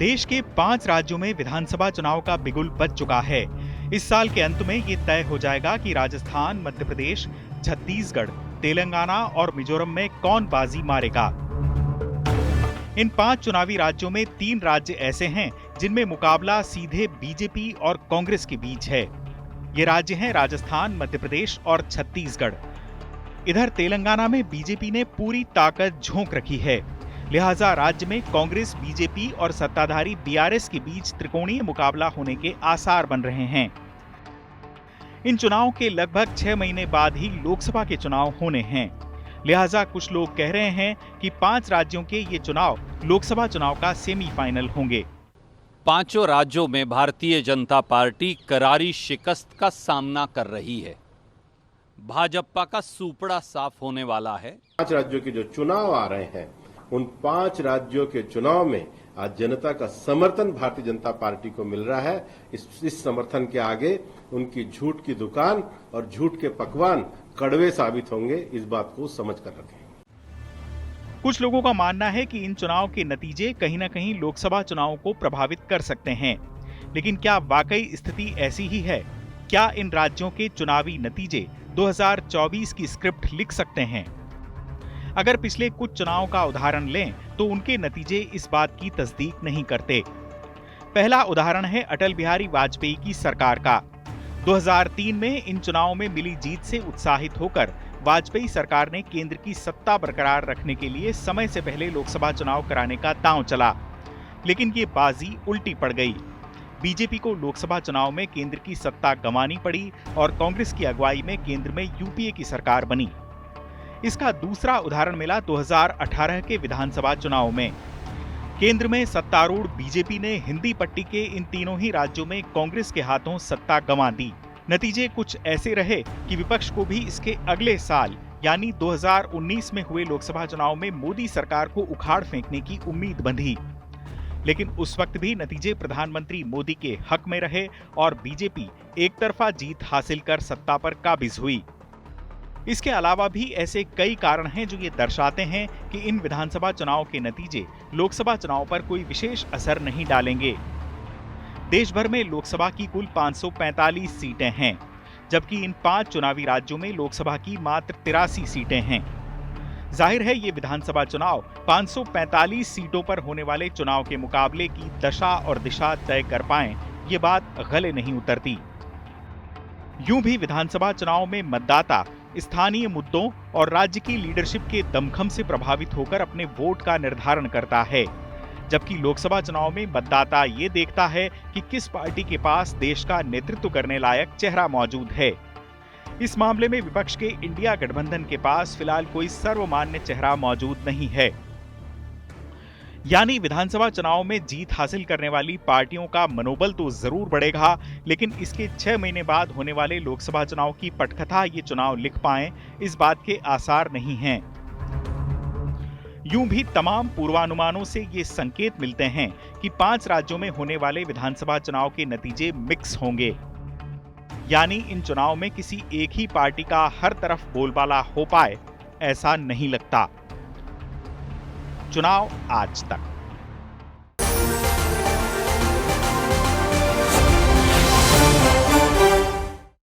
देश के 5 राज्यों में विधानसभा चुनाव का बिगुल बज चुका है। इस साल के अंत में ये तय हो जाएगा कि राजस्थान, मध्य प्रदेश, छत्तीसगढ़, तेलंगाना और मिजोरम में कौन बाजी मारेगा। इन 5 चुनावी राज्यों में 3 राज्य ऐसे हैं जिनमें मुकाबला सीधे बीजेपी और कांग्रेस के बीच है। ये राज्य हैं राजस्थान, मध्य प्रदेश और छत्तीसगढ़। इधर तेलंगाना में बीजेपी ने पूरी ताकत झोंक रखी है, लिहाजा राज्य में कांग्रेस, बीजेपी और सत्ताधारी बीआरएस के बीच त्रिकोणीय मुकाबला होने के आसार बन रहे हैं। इन चुनाव के लगभग 6 महीने बाद ही लोकसभा के चुनाव होने हैं, लिहाजा कुछ लोग कह रहे हैं कि 5 राज्यों के ये चुनाव लोकसभा चुनाव का सेमीफाइनल होंगे। पांचों राज्यों में भारतीय जनता पार्टी करारी शिकस्त का सामना कर रही है। भाजपा का सूपड़ा साफ होने वाला है। 5 राज्यों के जो चुनाव आ रहे हैं, उन 5 राज्यों के चुनाव में आज जनता का समर्थन भारतीय जनता पार्टी को मिल रहा है। इस समर्थन के आगे उनकी झूठ की दुकान और झूठ के पकवान कड़वे साबित होंगे, इस बात को समझ कर रखें। कुछ लोगों का मानना है कि इन चुनाव के नतीजे कहीं न कहीं लोकसभा चुनाव को प्रभावित कर सकते हैं, लेकिन क्या वाकई स्थिति ऐसी ही है? क्या इन राज्यों के चुनावी नतीजे 2024 की स्क्रिप्ट लिख सकते हैं? अगर पिछले कुछ चुनाव का उदाहरण लें तो उनके नतीजे इस बात की तस्दीक नहीं करते। पहला उदाहरण है अटल बिहारी वाजपेयी की सरकार का। 2003 में इन चुनावों में मिली जीत से उत्साहित होकर वाजपेयी सरकार ने केंद्र की सत्ता बरकरार रखने के लिए समय से पहले लोकसभा चुनाव कराने का दांव चला, लेकिन ये बाजी उल्टी पड़ गई। बीजेपी को लोकसभा चुनाव में केंद्र की सत्ता गंवानी पड़ी और कांग्रेस की अगुवाई में केंद्र में यूपीए की सरकार बनी। इसका दूसरा उदाहरण मिला 2018 के विधानसभा चुनाव में। केंद्र में सत्तारूढ़ बीजेपी ने हिंदी पट्टी के इन तीनों ही राज्यों में कांग्रेस के हाथों सत्ता गंवा दी। नतीजे कुछ ऐसे रहे कि विपक्ष को भी इसके अगले साल यानी 2019 में हुए लोकसभा चुनाव में मोदी सरकार को उखाड़ फेंकने की उम्मीद बंधी, लेकिन उस वक्त भी नतीजे प्रधानमंत्री मोदी के हक में रहे और बीजेपी एक तरफा जीत हासिल कर सत्ता पर काबिज हुई। इसके अलावा भी ऐसे कई कारण हैं जो ये दर्शाते हैं कि इन विधानसभा चुनाव के नतीजे लोकसभा चुनाव पर कोई विशेष असर नहीं डालेंगे। देश भर में लोकसभा की कुल 545 सीटें हैं, जबकि इन 5 चुनावी राज्यों में लोकसभा की मात्र 83 सीटें हैं। जाहिर है ये विधानसभा चुनाव 545 सीटों पर होने वाले चुनाव के मुकाबले की दशा और दिशा तय कर पाएं, ये बात गले नहीं उतरती। यूं भी विधानसभा चुनाव में मतदाता स्थानीय मुद्दों और राज्य की लीडरशिप के दमखम से प्रभावित होकर अपने वोट का निर्धारण करता है, जबकि लोकसभा चुनाव में मतदाता ये देखता है कि किस पार्टी के पास देश का नेतृत्व करने लायक चेहरा मौजूद है। इस मामले में विपक्ष के इंडिया गठबंधन के पास फिलहाल कोई सर्वमान्य चेहरा मौजूद नहीं है। यानी विधानसभा चुनाव में जीत हासिल करने वाली पार्टियों का मनोबल तो जरूर बढ़ेगा, लेकिन इसके 6 महीने बाद होने वाले लोकसभा चुनाव की पटकथा ये चुनाव लिख पाएं, इस बात के आसार नहीं हैं। यूं भी तमाम पूर्वानुमानों से ये संकेत मिलते हैं कि 5 राज्यों में होने वाले विधानसभा चुनाव के नतीजे मिक्स होंगे, यानी इन चुनाव में किसी एक ही पार्टी का हर तरफ बोलबाला हो पाए, ऐसा नहीं लगता। चुनाव आज तक।